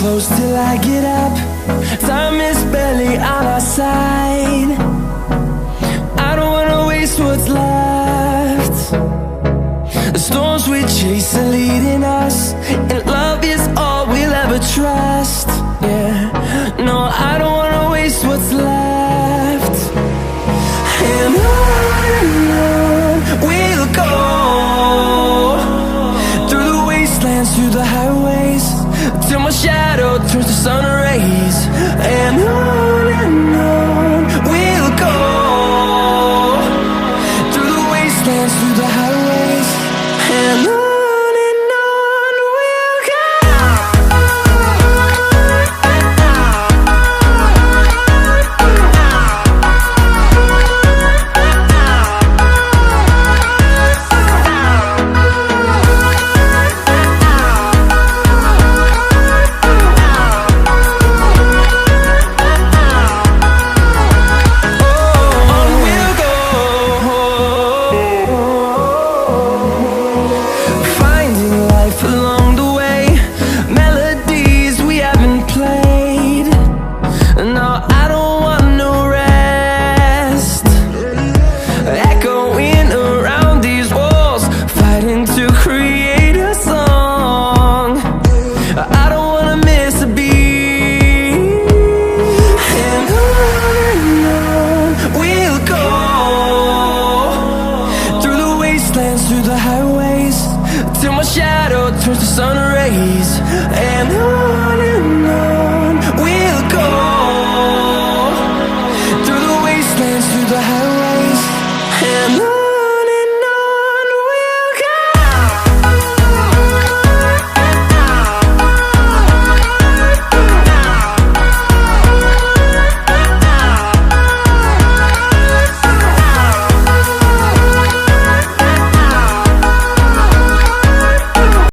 close till I get up. Time is barely on our side. I don't wanna waste what's left. The storms we chase are leading us, and love is all we'll ever trust. Yeah, no, I don't wanna waste what's left. And on we'll go, through the wastelands, through the highways, till my shadow turns to sun rays. And on we'll go, through the wastelands, through the highways, and on we'll go. Through the highways, till my shadow turns to sun rays. And